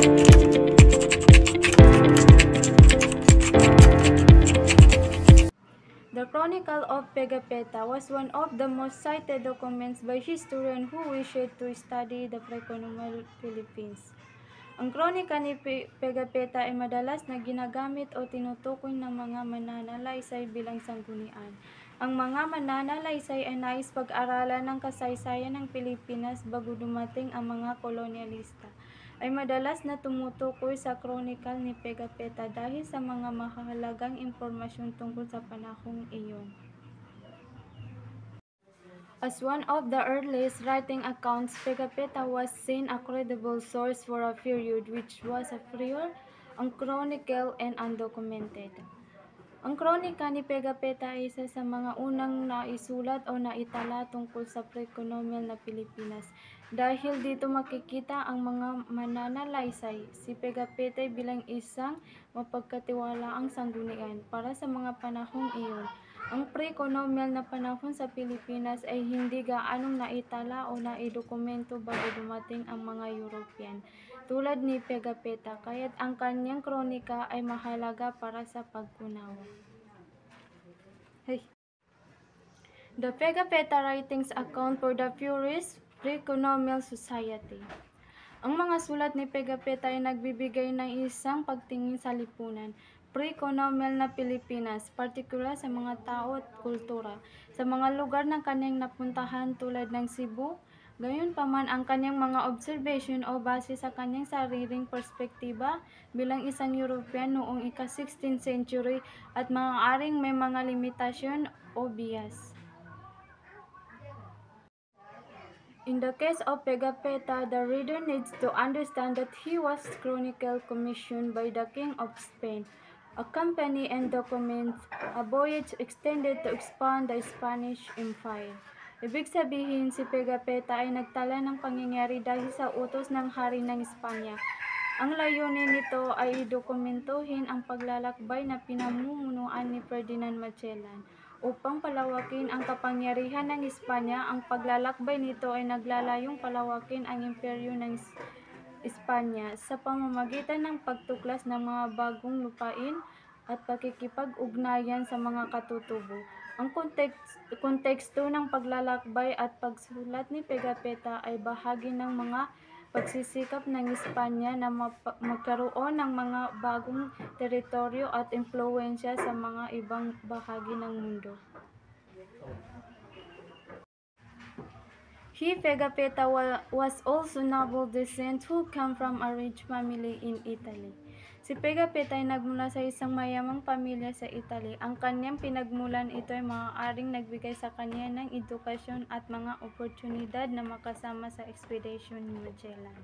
The Chronicle of Pegapetta was one of the most cited documents by historians who wished to study the pre-colonial Philippines. Ang kronika ni Pegapetta ay madalas na ginagamit o tinutukoy ng mga mananalaysay bilang sanggunian. Ang mga mananalaysay ay nais pag-aralan ng kasaysayan ng Pilipinas bago dumating ang mga kolonyalista ay madalas na tumutukoy sa Chronicle ni Pegapetta dahil sa mga mahalagang impormasyon tungkol sa panahong iyon. As one of the earliest writing accounts, Pegapetta was seen a credible source for a period which was a prior, unchronicle, and undocumented. Ang kronika ni Pegapetta ay isa sa mga unang naisulat o naitala tungkol sa pre-colonial na Pilipinas. Dahil dito makikita ang mga mananalaysay, si Pegapetta bilang isang mapagkatiwalaang sanggunian para sa mga panahong iyon. Ang pre-colonial na panahon sa Pilipinas ay hindi gaanong naitala o naidokumento bago dumating ang mga European, tulad ni Pegapetta, kaya't ang kanyang kronika ay mahalaga para sa pagkunawa. The Pegapetta writings account for the purest pre-colonial society. Ang mga sulat ni Pegapetta ay nagbibigay ng isang pagtingin sa lipunan, pre-colonial na Pilipinas, partikular sa mga tao at kultura, sa mga lugar ng kanyang napuntahan tulad ng Cebu. Gayunpaman, ang kanyang mga observation o base sa kanyang sariling perspektiba bilang isang European noong ika-16th century at maaaring may mga limitasyon o bias. In the case of Pegapetta, the reader needs to understand that he was chronicle commissioned by the King of Spain, accompanied and documents a voyage extended to expand the Spanish Empire. Ibig sabihin, si Pegapetta ay nagtala ng pangyayari dahil sa utos ng hari ng Espanya. Ang layunin nito ay dokumentuhin ang paglalakbay na pinamumunuan ni Ferdinand Magellan. Upang palawakin ang kapangyarihan ng Espanya, ang paglalakbay nito ay naglalayong palawakin ang imperyo ng Espanya sa pamamagitan ng pagtuklas ng mga bagong lupain at pakikipag-ugnayan sa mga katutubo. Ang konteksto ng paglalakbay at pagsulat ni Pegapetta ay bahagi ng mga pagsisikap ng Espanya na magkaroon ng mga bagong teritoryo at impluwensya sa mga ibang bahagi ng mundo. Pegapetta was also noble descent who came from a rich family in Italy. Si Pegapetta ay nagmula sa isang mayamang pamilya sa Italy. Ang kanyang pinagmulan ito ay maaaring nagbigay sa kanya ng edukasyon at mga oportunidad na makasama sa expedition ni Magellan.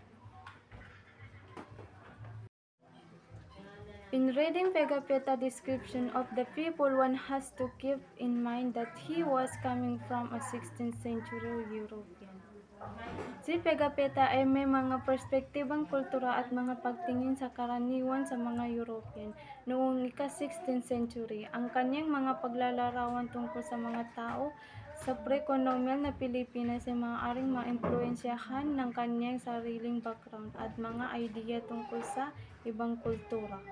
In reading Pegapetta description of the people, one has to keep in mind that he was coming from a 16th century European. Si Pegapetta ay may mga perspektibang kultura at mga pagtingin sa karaniwan sa mga European noong ika-16th century. Ang kanyang mga paglalarawan tungkol sa mga tao sa pre-colonial na Pilipinas ay maaaring maimpluwensyahan ng kanyang sariling background at mga idea tungkol sa ibang kultura.